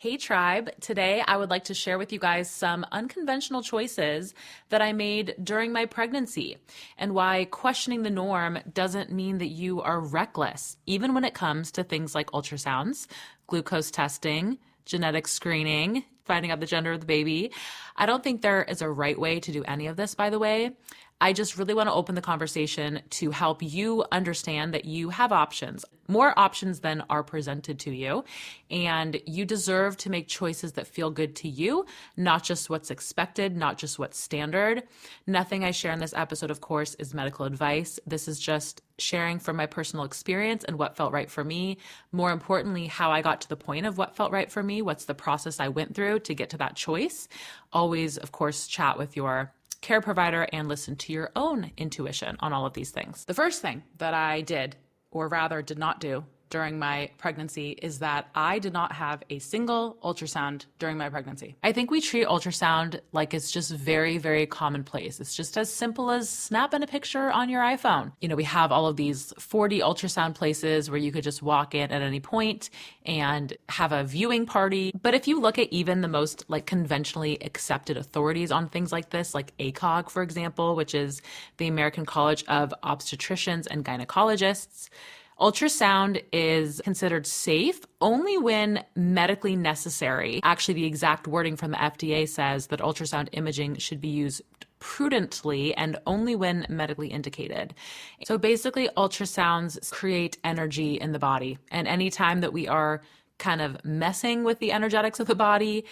Hey tribe, today I would like to share with you guys some unconventional choices that I made during my pregnancy and why questioning the norm doesn't mean that you are reckless, even when it comes to things like ultrasounds, glucose testing, genetic screening, finding out the gender of the baby. I don't think there is a right way to do any of this, by the way. I just really want to open the conversation to help you understand that you have options, more options than are presented to you, and you deserve to make choices that feel good to you, not just what's expected, not just what's standard. Nothing I share in this episode, of course, is medical advice. This is just sharing from my personal experience and what felt right for me. More importantly, how I got to the point of what felt right for me, what's the process I went through to get to that choice. Always, of course, chat with your care provider and listen to your own intuition on all of these things. The first thing that I did, or rather did not do, during my pregnancy is that I did not have a single ultrasound during my pregnancy. I think we treat ultrasound like it's just very, very commonplace. It's just as simple as snapping a picture on your iPhone. You know, we have all of these 4D ultrasound places where you could just walk in at any point and have a viewing party. But if you look at even the most conventionally accepted authorities on things like this, like ACOG, for example, which is the American College of Obstetricians and Gynecologists, ultrasound is considered safe only when medically necessary. Actually, the exact wording from the FDA says that ultrasound imaging should be used prudently and only when medically indicated. So basically, ultrasounds create energy in the body. And anytime that we are kind of messing with the energetics of the body,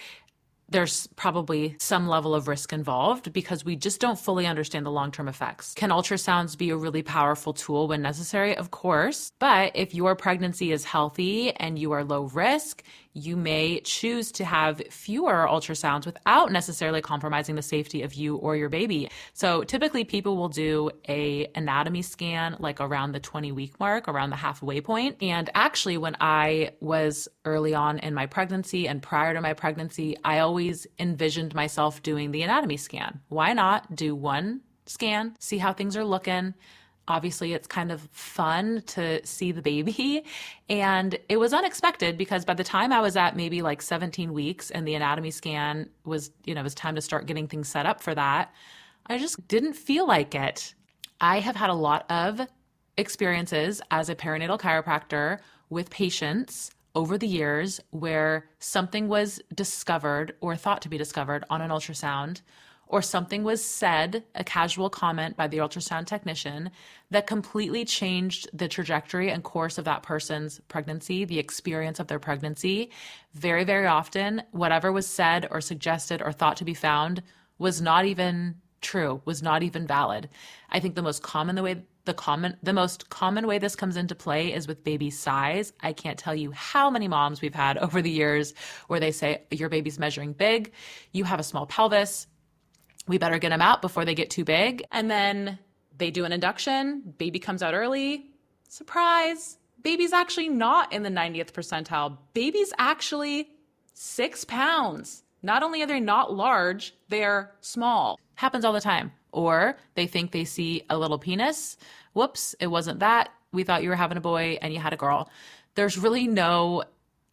there's probably some level of risk involved because we just don't fully understand the long-term effects. Can ultrasounds be a really powerful tool when necessary? Of course. But if your pregnancy is healthy and you are low risk, you may choose to have fewer ultrasounds without necessarily compromising the safety of you or your baby. So typically people will do an anatomy scan like around the 20-week mark, around the halfway point. And actually, when I was early on in my pregnancy and prior to my pregnancy, I always envisioned myself doing the anatomy scan. Why not do one scan, see how things are looking? Obviously, it's kind of fun to see the baby. And it was unexpected because by the time I was at maybe 17 weeks and the anatomy scan was, it was time to start getting things set up for that, I just didn't feel like it. I have had a lot of experiences as a perinatal chiropractor with patients over the years where something was discovered or thought to be discovered on an ultrasound, or something was said, a casual comment by the ultrasound technician, that completely changed the trajectory and course of that person's pregnancy, the experience of their pregnancy. Very, very often, whatever was said or suggested or thought to be found was not even true, was not even valid. I think the most common way this comes into play is with baby size. I can't tell you how many moms we've had over the years where they say, your baby's measuring big, you have a small pelvis, we better get them out before they get too big. And then they do an induction, baby comes out early, surprise, baby's actually not in the 90th percentile. Baby's actually 6 pounds. Not only are they not large, they're small. Happens all the time. Or they think they see a little penis. Whoops, it wasn't that. We thought you were having a boy and you had a girl. There's really no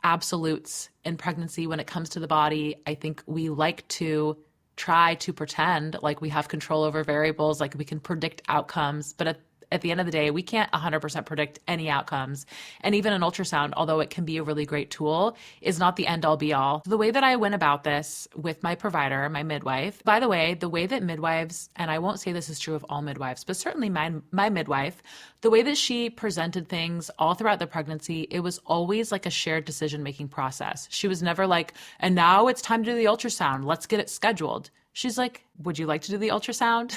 absolutes in pregnancy when it comes to the body. I think we like to try to pretend like we have control over variables, like we can predict outcomes. But at the end of the day, we can't 100% predict any outcomes. And even an ultrasound, although it can be a really great tool, is not the end all be all. The way that I went about this with my provider, my midwife, by the way, the way that midwives, and I won't say this is true of all midwives, but certainly my midwife, the way that she presented things all throughout the pregnancy, it was always like a shared decision-making process. She was never like, and now it's time to do the ultrasound. Let's get it scheduled. She's like, would you like to do the ultrasound?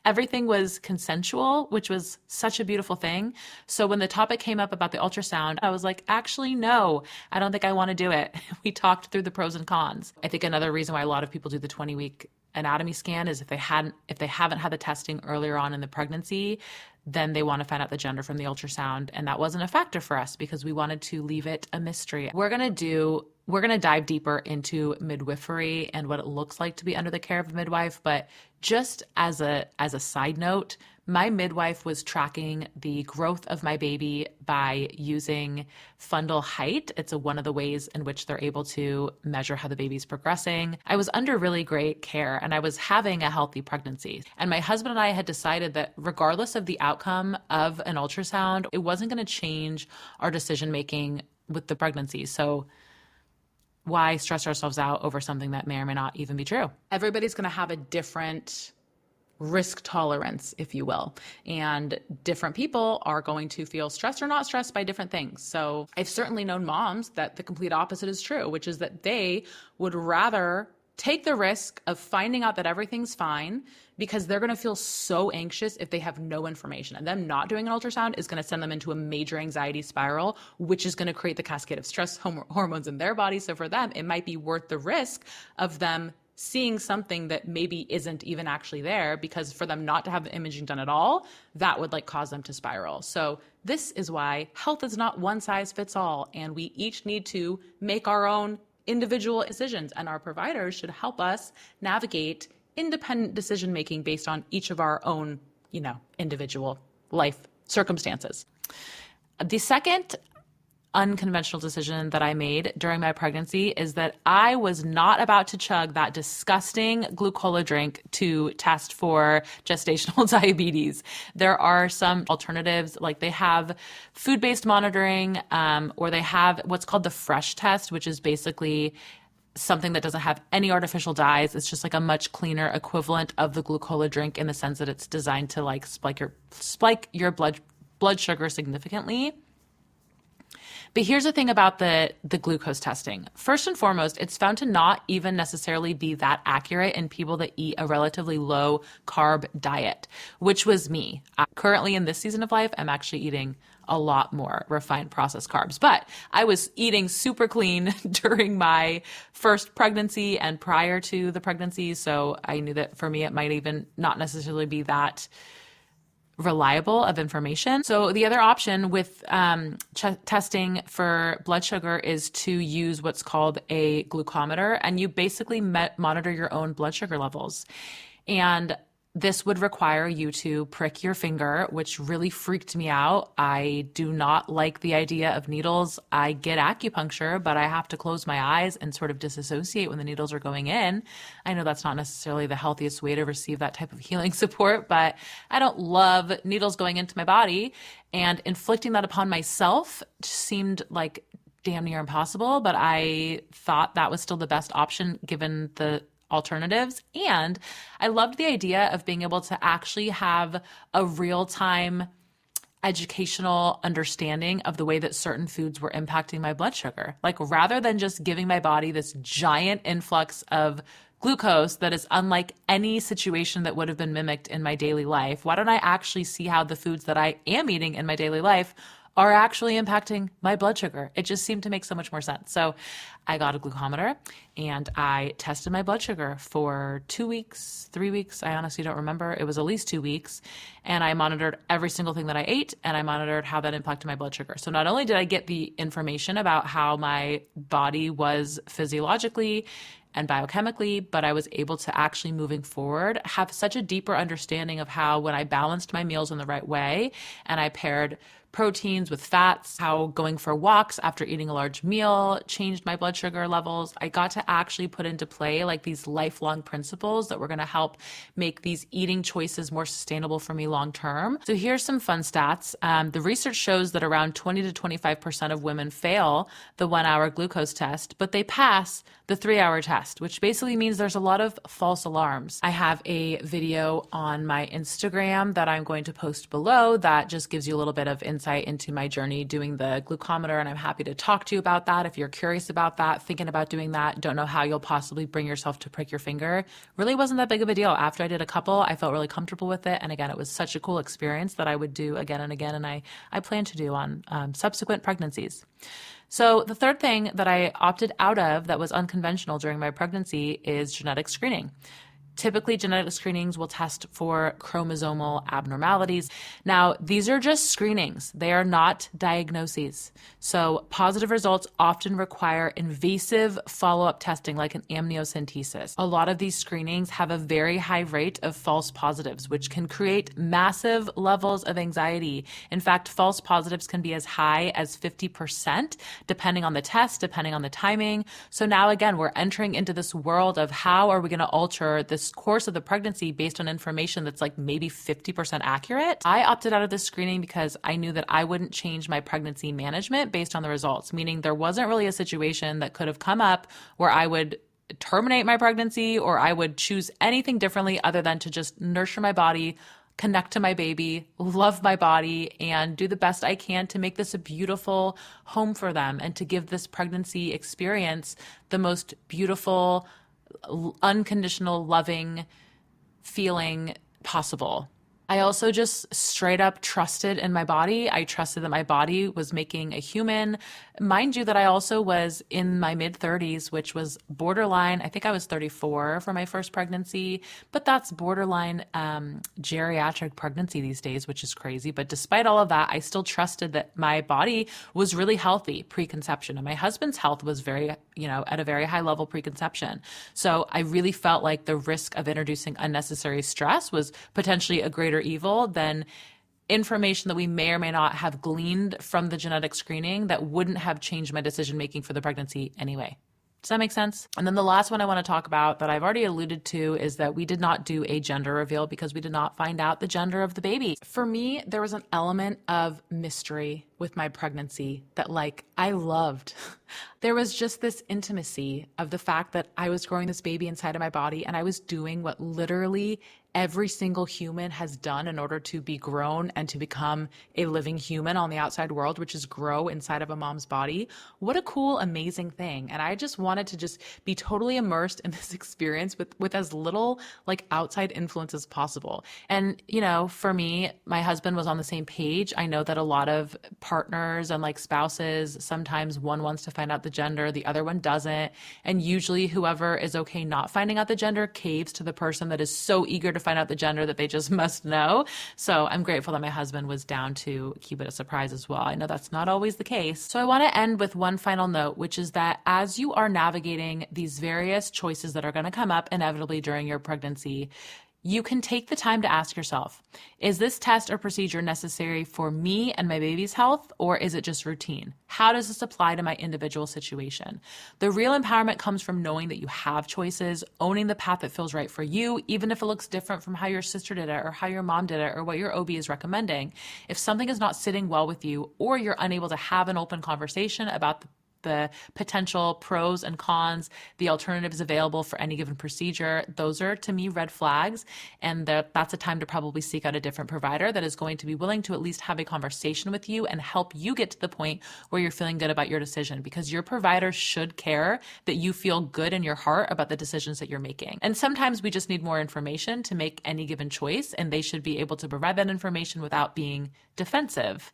Everything was consensual, which was such a beautiful thing. So when the topic came up about the ultrasound, I was like, actually, no, I don't think I want to do it. We talked through the pros and cons. I think another reason why a lot of people do the 20-week anatomy scan is if they haven't had the testing earlier on in the pregnancy, then they want to find out the gender from the ultrasound. And that wasn't a factor for us because we wanted to leave it a mystery. We're going to do we're going to dive deeper into midwifery and what it looks like to be under the care of a midwife. But just as a side note, my midwife was tracking the growth of my baby by using fundal height. It's one of the ways in which they're able to measure how the baby's progressing. I was under really great care and I was having a healthy pregnancy. And my husband and I had decided that regardless of the outcome of an ultrasound, it wasn't going to change our decision making with the pregnancy. So why stress ourselves out over something that may or may not even be true? Everybody's going to have a different risk tolerance, if you will. And different people are going to feel stressed or not stressed by different things. So I've certainly known moms that the complete opposite is true, which is that they would rather take the risk of finding out that everything's fine because they're going to feel so anxious if they have no information. And them not doing an ultrasound is going to send them into a major anxiety spiral, which is going to create the cascade of stress hormones in their body. So for them, it might be worth the risk of them seeing something that maybe isn't even actually there, because for them not to have the imaging done at all, that would cause them to spiral. So this is why health is not one size fits all. And we each need to make our own individual decisions, and our providers should help us navigate independent decision making based on each of our own, individual life circumstances. The second unconventional decision that I made during my pregnancy is that I was not about to chug that disgusting glucola drink to test for gestational diabetes. There are some alternatives, like they have food-based monitoring, or they have what's called the fresh test, which is basically something that doesn't have any artificial dyes. It's just a much cleaner equivalent of the glucola drink in the sense that it's designed to spike your blood sugar significantly. But here's the thing about the glucose testing. First and foremost, it's found to not even necessarily be that accurate in people that eat a relatively low carb diet, which was me. Currently in this season of life, I'm actually eating a lot more refined processed carbs, but I was eating super clean during my first pregnancy and prior to the pregnancy. So I knew that for me, it might even not necessarily be that reliable of information. So the other option with testing for blood sugar is to use what's called a glucometer, and you basically monitor your own blood sugar levels. And this would require you to prick your finger, which really freaked me out. I do not like the idea of needles. I get acupuncture, but I have to close my eyes and sort of disassociate when the needles are going in. I know that's not necessarily the healthiest way to receive that type of healing support, but I don't love needles going into my body, and inflicting that upon myself seemed like damn near impossible, but I thought that was still the best option given the alternatives. And I loved the idea of being able to actually have a real-time educational understanding of the way that certain foods were impacting my blood sugar. Rather than just giving my body this giant influx of glucose that is unlike any situation that would have been mimicked in my daily life, why don't I actually see how the foods that I am eating in my daily life are actually impacting my blood sugar? It just seemed to make so much more sense. So I got a glucometer and I tested my blood sugar for 2 weeks, 3 weeks. I honestly don't remember. It was at least 2 weeks. And I monitored every single thing that I ate, and I monitored how that impacted my blood sugar. So not only did I get the information about how my body was physiologically and biochemically, but I was able to actually, moving forward, have such a deeper understanding of how, when I balanced my meals in the right way and I paired proteins with fats, how going for walks after eating a large meal changed my blood sugar levels. I got to actually put into play these lifelong principles that were going to help make these eating choices more sustainable for me long term. So here's some fun stats. The research shows that around 20 to 25% of women fail the 1 hour glucose test, but they pass the 3 hour test, which basically means there's a lot of false alarms. I have a video on my Instagram that I'm going to post below that just gives you a little bit of insight into my journey doing the glucometer, and I'm happy to talk to you about that. If you're curious about that, thinking about doing that, don't know how you'll possibly bring yourself to prick your finger, really wasn't that big of a deal. After I did a couple, I felt really comfortable with it. And again, it was such a cool experience that I would do again and again, and I plan to do on subsequent pregnancies. So the third thing that I opted out of that was unconventional during my pregnancy is genetic screening. Typically, genetic screenings will test for chromosomal abnormalities. Now, these are just screenings. They are not diagnoses. So positive results often require invasive follow-up testing like an amniocentesis. A lot of these screenings have a very high rate of false positives, which can create massive levels of anxiety. In fact, false positives can be as high as 50%, depending on the test, depending on the timing. So now again, we're entering into this world of how are we going to alter this course of the pregnancy based on information that's like maybe 50% accurate. I opted out of this screening because I knew that I wouldn't change my pregnancy management based on the results, meaning there wasn't really a situation that could have come up where I would terminate my pregnancy or I would choose anything differently other than to just nurture my body, connect to my baby, love my body, and do the best I can to make this a beautiful home for them and to give this pregnancy experience the most beautiful, unconditional, loving feeling possible. I also just straight up trusted in my body. I trusted that my body was making a human. Mind you that I also was in my mid-30s, which was borderline. I think I was 34 for my first pregnancy, but that's borderline geriatric pregnancy these days, which is crazy. But despite all of that, I still trusted that my body was really healthy pre-conception, and my husband's health was very, at a very high level pre-conception. So I really felt like the risk of introducing unnecessary stress was potentially a greater evil than information that we may or may not have gleaned from the genetic screening that wouldn't have changed my decision making for the pregnancy anyway. Does that make sense? And then the last one I want to talk about that I've already alluded to is that we did not do a gender reveal because we did not find out the gender of the baby. For me, there was an element of mystery with my pregnancy that I loved. There was just this intimacy of the fact that I was growing this baby inside of my body and I was doing what literally every single human has done in order to be grown and to become a living human on the outside world, which is grow inside of a mom's body. What a cool, amazing thing. And I just wanted to just be totally immersed in this experience with as little outside influence as possible. And, for me, my husband was on the same page. I know that a lot of partners and spouses, sometimes one wants to find out the gender, the other one doesn't. And usually whoever is okay not finding out the gender caves to the person that is so eager to find out the gender that they just must know. So I'm grateful that my husband was down to keep it a surprise as well. I know that's not always the case. So I want to end with one final note, which is that as you are navigating these various choices that are going to come up inevitably during your pregnancy, you can take the time to ask yourself, is this test or procedure necessary for me and my baby's health, or is it just routine? How does this apply to my individual situation? The real empowerment comes from knowing that you have choices, owning the path that feels right for you, even if it looks different from how your sister did it or how your mom did it or what your OB is recommending. If something is not sitting well with you, or you're unable to have an open conversation about the potential pros and cons, the alternatives available for any given procedure, those are to me red flags. And that's a time to probably seek out a different provider that is going to be willing to at least have a conversation with you and help you get to the point where you're feeling good about your decision, because your provider should care that you feel good in your heart about the decisions that you're making. And sometimes we just need more information to make any given choice, and they should be able to provide that information without being defensive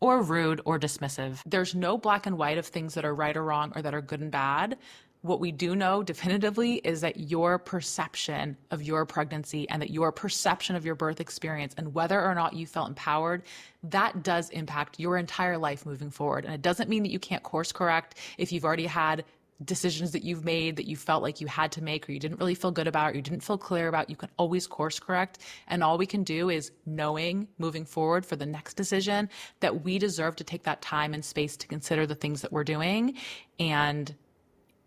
or rude or dismissive. There's no black and white of things that are right or wrong or that are good and bad. What we do know definitively is that your perception of your pregnancy and that your perception of your birth experience and whether or not you felt empowered, that does impact your entire life moving forward. And it doesn't mean that you can't course correct if you've already had decisions that you've made that you felt like you had to make or you didn't really feel good about or you didn't feel clear about. You can always course correct. And all we can do is knowing moving forward for the next decision that we deserve to take that time and space to consider the things that we're doing and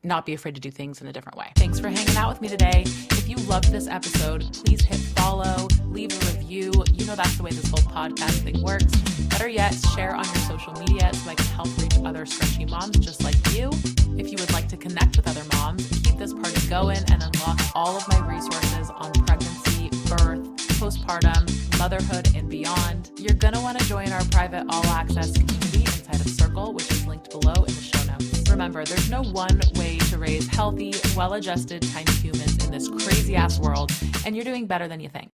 not be afraid to do things in a different way. Thanks for hanging out with me today. If you loved this episode, please hit follow, leave a review. You know that's the way this whole podcast thing works. Better yet, share on your social media so I can help reach other stretchy moms just like you. If you would like to connect with other moms, keep this party going and unlock all of my resources on pregnancy, birth, postpartum, motherhood, and beyond, you're going to want to join our private all-access community inside of Circle, which is linked below in the show notes. Remember, there's no one way to raise healthy, well-adjusted, tiny humans in this crazy-ass world, and you're doing better than you think.